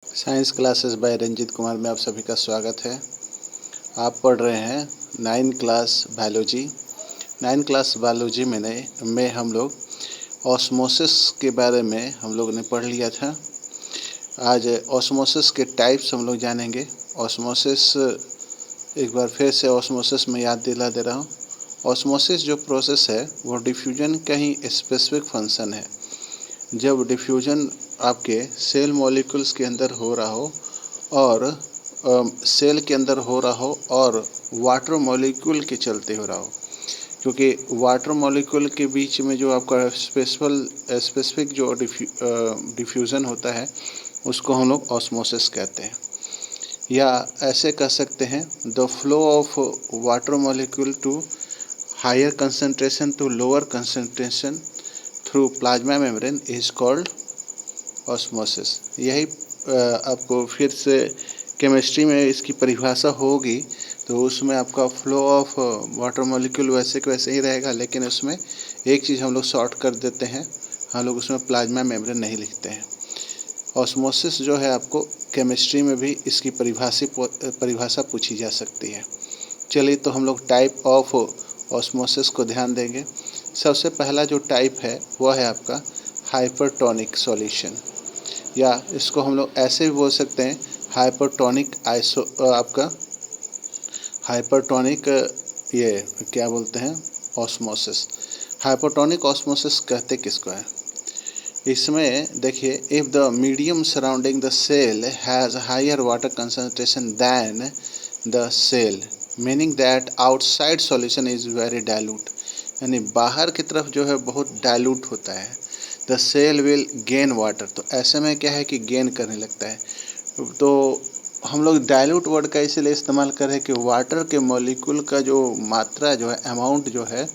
Science classes by Ranjit Kumar में आप सभी का स्वागत है। आप पढ़ रहे हैं 9 क्लास बायोलॉजी। 9 क्लास बायोलॉजी में हम लोग ऑस्मोसिस के बारे में हम लोग ने पढ़ लिया था। आज ऑस्मोसिस के टाइप्स हम लोग जानेंगे। ऑस्मोसिस एक बार फिर से ऑस्मोसिस में याद दिला दे रहा हूँ। ऑस्मोसिस जो प्रोसेस है वो डिफ्यूजन का ही स्पेसिफिक फंक्शन है। जब डिफ्यूजन आपके सेल मॉलिक्यूल्स के अंदर हो रहा हो और सेल के अंदर हो रहा हो और वाटर मॉलिक्यूल के चलते हो रहा हो, क्योंकि वाटर मॉलिक्यूल के बीच में जो आपका स्पेसिफिक जो डिफ्यूज़न होता है उसको हम लोग ऑस्मोसिस कहते हैं। या ऐसे कह सकते हैं the flow of water molecule to higher concentration to lower concentration through plasma membrane is called osmosis. यही आपको फिर से केमिस्ट्री में इसकी परिभाषा होगी तो उसमें आपका फ्लो ऑफ वाटर मॉलिक्यूल वैसे के वैसे ही रहेगा, लेकिन उसमें एक चीज़ हम लोग शॉर्ट कर देते हैं, हम लोग उसमें प्लाज्मा मेम्ब्रेन नहीं लिखते हैं। ऑस्मोसिस जो है आपको केमिस्ट्री में भी इसकी परिभाषा पूछी जा सकती है। चलिए तो हम लोग टाइप ऑफ ऑस्मोसिस को ध्यान देंगे। सबसे पहला जो टाइप है वह है आपका हाइपरटोनिक सॉल्यूशन, या इसको हम लोग ऐसे भी बोल सकते हैं हाइपरटोनिक आपका हाइपरटोनिक ये क्या बोलते हैं ऑस्मोसिस। हाइपरटोनिक ऑस्मोसिस कहते किसको है? इसमें देखिए, if the medium surrounding the cell has higher water concentration than the cell, meaning that outside solution is very dilute, यानी बाहर की तरफ जो है बहुत डाइल्यूट होता है। The cell will gain water, तो ऐसे में क्या है कि गेन करने लगता है। तो हम लोग डाइल्यूट वर्ड का इसलिए इस्तेमाल कर रहे हैं कि वाटर के मॉलिक्यूल का जो मात्रा जो है, अमाउंट जो है,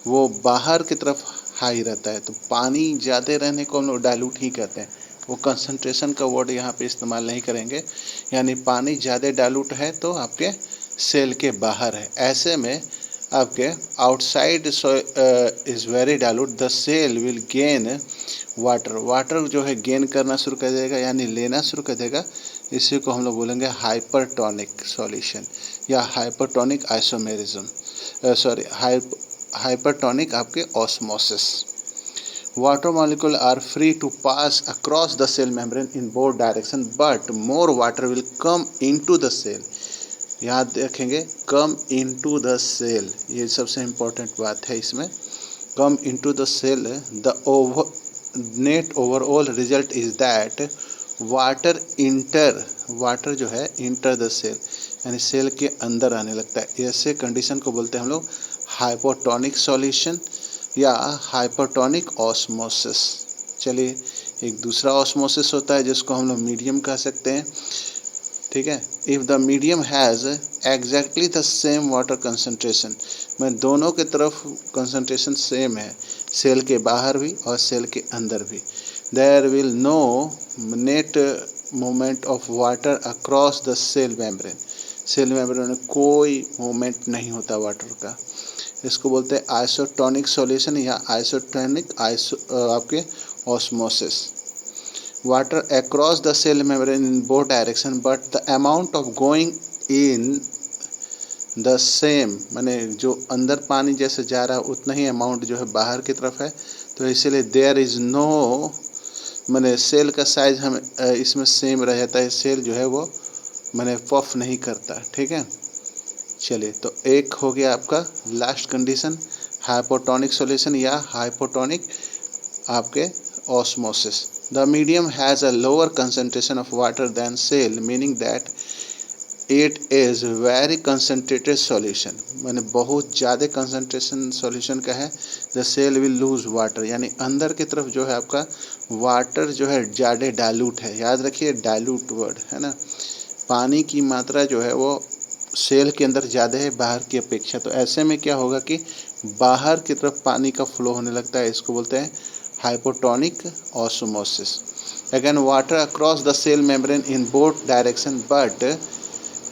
वो बाहर की तरफ हाई रहता है। तो पानी ज़्यादा रहने को हम लोग डाइल्यूट ही कहते हैं। वो कंसंट्रेशन का वर्ड यहाँ पे इस्तेमाल नहीं करेंगे, यानी पानी ज़्यादा डाइल्यूट है तो आपके सेल के बाहर है। ऐसे में आपके outside is very dilute, the cell will gain water जो है गेन करना शुरू कर देगा, यानी लेना शुरू कर देगा। इसी को हम लोग बोलेंगे हाइपरटोनिक सॉल्यूशन या हाइपरटोनिक आइसोमेरिज्म, हाइपरटोनिक आपके osmosis. Water molecule are free to pass across the cell membrane in both direction, but more water will come into the cell. याद रखेंगे, कम इनटू द सेल, ये सबसे इम्पोर्टेंट बात है इसमें। Come into the cell, the net overall result is that water जो है enter the cell, यानी सेल के अंदर आने लगता है। ऐसे कंडीशन को बोलते हैं हम लोग हाइपोटोनिक सॉल्यूशन या हाइपरटोनिक ऑस्मोसिस। चलिए, एक दूसरा ऑस्मोसिस होता है जिसको हम लोग मीडियम कह सकते हैं। ठीक है, if the medium has exactly the same water concentration, मैं दोनों के तरफ कंसंट्रेशन सेम है, सेल के बाहर भी और सेल के अंदर भी, there will no net movement of water across the cell membrane, cell membrane में कोई मूवमेंट नहीं होता वाटर का। इसको बोलते हैं आइसोटोनिक सॉल्यूशन या आइसोटोनिक आपके osmosis. Water across the cell membrane in both direction, but the amount of going in the same, माने जो अंदर पानी जैसे जा रहा है उतना ही अमाउंट जो है बाहर की तरफ है। तो इसलिए देयर इज़ नो, माने सेल का साइज हम इसमें सेम रह जाता है, सेल जो है वो माने पफ नहीं करता। ठीक है, चलिए तो एक हो गया आपका लास्ट कंडीशन हाइपोटोनिक सॉल्यूशन या हाइपोटोनिक आपके osmosis. The medium has a lower concentration of water than cell, meaning that it is very concentrated solution, माने बहुत ज़्यादा कंसंट्रेशन सॉल्यूशन का है। The cell will lose water, यानी अंदर की तरफ जो है आपका वाटर जो है ज़्यादा डाइल्यूट है। याद रखिए, डाइल्यूट वर्ड है ना, पानी की मात्रा जो है वो सेल के अंदर ज़्यादा है बाहर की अपेक्षा। तो ऐसे में क्या होगा कि बाहर की तरफ पानी का फ्लो होने लगता है। इसको बोलते हैं hypotonic osmosis. Again water across the cell membrane in both direction, but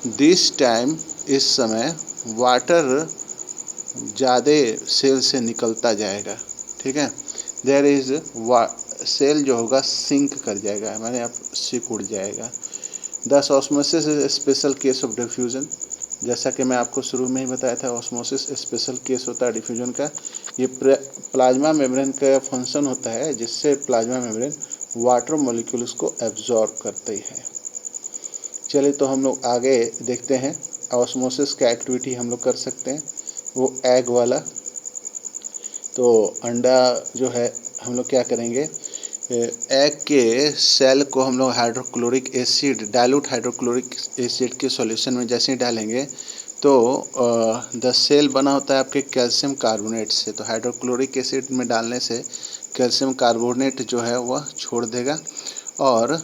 this time, इस समय वाटर ज़्यादा सेल से निकलता जाएगा। ठीक है, देयर इज सेल जो होगा सिंक कर जाएगा, माने आप सिकुड़ जाएगा। दस osmosis is special case of diffusion, जैसा कि मैं आपको शुरू में ही बताया था, ऑस्मोसिस स्पेशल केस होता है डिफ्यूजन का। ये प्लाज्मा मेम्ब्रेन का फंक्शन होता है जिससे प्लाज्मा मेम्ब्रेन वाटर मॉलिक्यूल्स को एब्जॉर्ब करती है। चलिए तो हम लोग आगे देखते हैं ऑस्मोसिस का एक्टिविटी हम लोग कर सकते हैं, वो एग वाला। तो अंडा जो है हम लोग क्या करेंगे, एग के सेल को हम लोग hydrochloric acid, dilute hydrochloric acid के सॉल्यूशन में जैसे ही डालेंगे तो द सेल बना होता है आपके कैल्शियम कार्बोनेट से। तो हाइड्रोक्लोरिक एसिड में डालने से कैल्शियम कार्बोनेट जो है वह छोड़ देगा और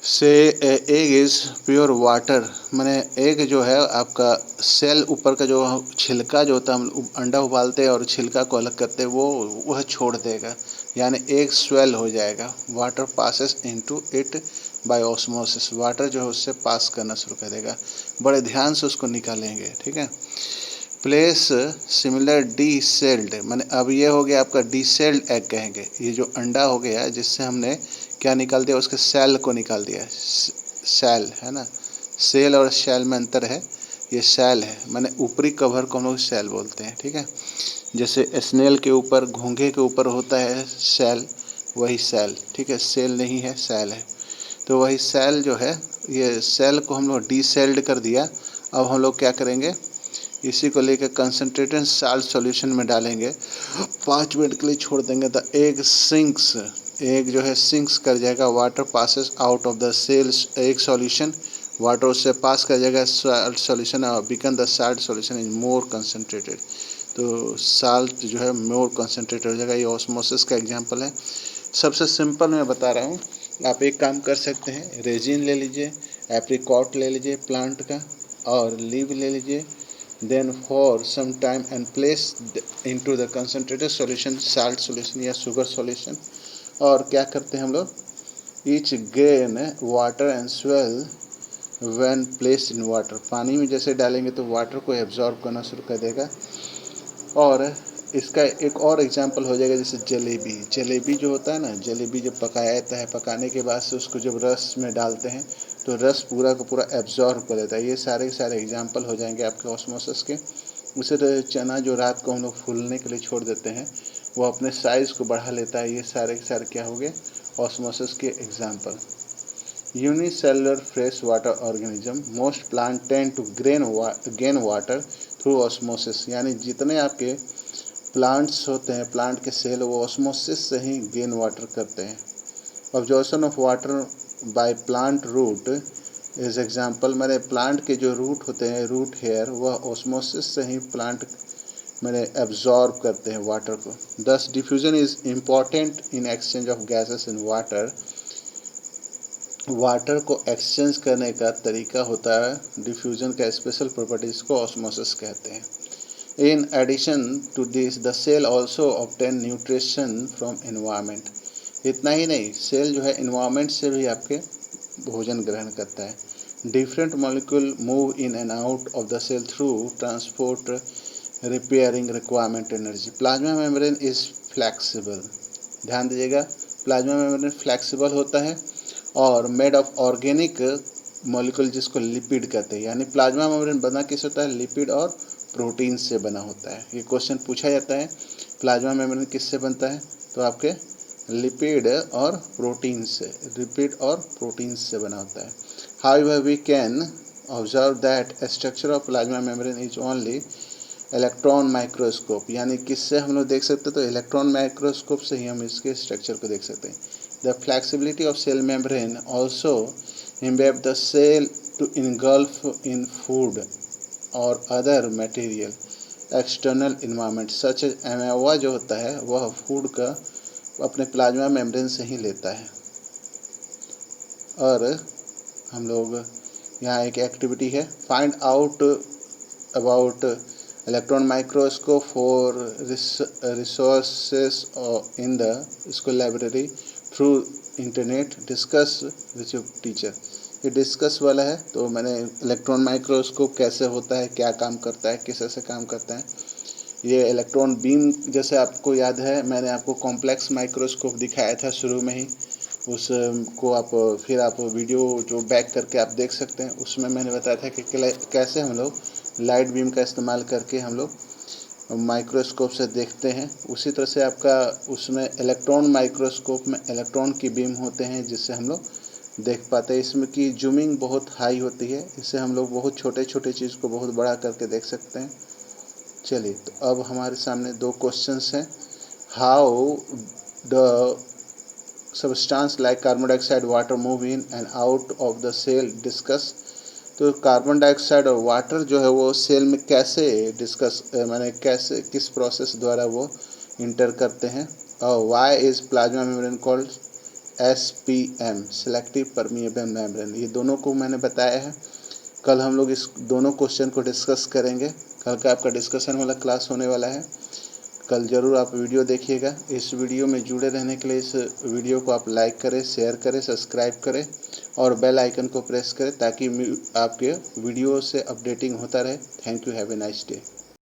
से एग इज़ प्योर वाटर, माने एग जो है आपका सेल ऊपर का जो छिलका जो होता है, हम अंडा उबालते हैं और छिलका को अलग करते हैं, वह छोड़ देगा, यानी एग स्वेल हो जाएगा। Water passes into it by osmosis, water जो है उससे पास करना शुरू कर देगा। बड़े ध्यान से उसको निकालेंगे, ठीक है। प्लेस सिमिलर डी सेल्ड, माने अब ये हो गया आपका डी सेल्ड एग कहेंगे। ये जो अंडा हो गया जिससे हमने क्या निकाल दिया, उसके सेल को निकाल दिया। सेल है ना, सेल और सेल में अंतर है, ये सेल है, माने ऊपरी कवर को हम लोग सेल बोलते हैं, ठीक है। जैसे स्नेल के ऊपर, घोंघे के ऊपर होता है सेल, वही सेल, ठीक है, सेल नहीं है, सेल है। तो वही सेल जो है, ये सेल को हम लोग डी सेल्ड कर दिया। अब हम लोग क्या करेंगे, इसी को लेकर कंसनट्रेटेड साल्ट सॉल्यूशन में डालेंगे, 5 मिनट के लिए छोड़ देंगे। द एग सिंक्स, एग जो है सिंक्स कर जाएगा। Water passes out of the cells egg solution, water उससे पास कर जाएगा साल्ट सॉल्यूशन और become the salt solution is more concentrated. तो साल्ट जो है मोर कंसनट्रेटेड हो जाएगा। ये ऑस्मोसिस का एग्जांपल है। सबसे सिंपल मैं बता रहा हूँ, आप एक काम कर सकते हैं, रेजिन ले लीजिए, एप्रिकॉट ले लीजिए प्लांट का, और लीव ले लीजिए, then for some time and place into the concentrated solution, salt solution या sugar solution। और क्या करते हैं हम लोग, each gain water and swell when placed in water, पानी में जैसे डालेंगे तो वाटर को एब्जॉर्ब करना शुरू कर देगा। और इसका एक और एग्जांपल हो जाएगा, जैसे जलेबी। जलेबी जो होता है ना, जलेबी जब पकाया जाता है, पकाने के बाद से उसको जब रस में डालते हैं तो रस पूरा का पूरा एब्जॉर्ब कर देता है। ये सारे के सारे एग्जांपल हो जाएंगे आपके ऑस्मोसिस के। उसे तो चना जो रात को हम लोग फूलने के लिए छोड़ देते हैं, वो अपने साइज़ को बढ़ा लेता है। ये सारे के सारे क्या हो गए, ऑस्मोसिस के example. Unicellular fresh water organism, most plant tend to gain water through osmosis, यानी जितने आपके प्लांट्स होते हैं, प्लांट के सेल, वो ऑस्मोसिस से ही गेन वाटर करते हैं। Absorption of water by plant root is example, मैंने प्लांट के जो रूट होते हैं, रूट हेयर, वह ऑस्मोसिस से ही प्लांट मैंने एब्जॉर्ब करते हैं वाटर को। दस diffusion is important in exchange of gases in water, water को एक्सचेंज करने का तरीका होता है डिफ्यूजन का। स्पेशल प्रॉपर्टीज को ऑस्मोसिस कहते हैं। In addition to this the cell also obtain nutrition from environment, इतना ही नहीं, सेल जो है एनवायरमेंट से भी आपके भोजन ग्रहण करता है। Different molecule move in and out of the cell through transport repairing requirement energy. Plasma membrane is flexible, ध्यान दीजिएगा, प्लाज्मा मेम्ब्रेन फ्लैक्सिबल होता है और मेड ऑफ ऑर्गेनिक मॉलिक्यूल जिसको लिपिड कहते हैं। यानी प्लाज्मा मेम्ब्रेन बना किस होता है, लिपिड और प्रोटीन से बना होता है। ये क्वेश्चन पूछा जाता है, प्लाज्मा मेम्ब्रेन किससे बनता है, तो आपके लिपिड और प्रोटीन से, लिपिड और प्रोटीन से बना होता है। However we can observe that structure of plasma membrane is only electron microscope, यानी किससे हम लोग देख सकते हैं, तो इलेक्ट्रॉन माइक्रोस्कोप से ही हम इसके स्ट्रक्चर को देख सकते हैं। The flexibility of cell membrane also imbibe the cell to engulf in food और other material external environment such as amoeba जो होता है वह फूड का अपने प्लाज्मा मेम्ब्रेन से ही लेता है। और हम लोग यहाँ एक एक्टिविटी है, find out about electron microscope for resources in the school library through internet, discuss with your teacher. ये डिस्कस वाला है, तो मैंने इलेक्ट्रॉन माइक्रोस्कोप कैसे होता है, क्या काम करता है, किस से काम करता है, ये इलेक्ट्रॉन बीम, जैसे आपको याद है मैंने आपको कॉम्प्लेक्स माइक्रोस्कोप दिखाया था शुरू में ही, उसको आप फिर आप वीडियो जो बैक करके आप देख सकते हैं, उसमें मैंने बताया था कि कैसे हम लोग लाइट बीम का इस्तेमाल करके हम लोग माइक्रोस्कोप से देखते हैं। उसी तरह से आपका उसमें इलेक्ट्रॉन माइक्रोस्कोप में इलेक्ट्रॉन की बीम होते हैं जिससे हम लोग देख पाते हैं। इसमें की जूमिंग बहुत हाई होती है, इससे हम लोग बहुत छोटे छोटे चीज़ को बहुत बड़ा करके देख सकते हैं। चलिए, तो अब हमारे सामने दो क्वेश्चंस हैं। How the substance like carbon dioxide water move in and out of the cell discuss. तो कार्बन डाइऑक्साइड और वाटर जो है वो सेल में कैसे माने कैसे किस प्रोसेस द्वारा वो इंटर करते हैं। और why is plasma membrane called SPM, selective permeable membrane. ये दोनों को मैंने बताया है। कल हम लोग इस दोनों क्वेश्चन को डिस्कस करेंगे। कल का आपका डिस्कशन वाला क्लास होने वाला है। कल ज़रूर आप वीडियो देखिएगा। इस वीडियो में जुड़े रहने के लिए इस वीडियो को आप लाइक करें, शेयर करें, सब्सक्राइब करें और बेल आइकन को प्रेस करें ताकि आपके वीडियो से अपडेटिंग होता रहे। Thank you, have a nice day.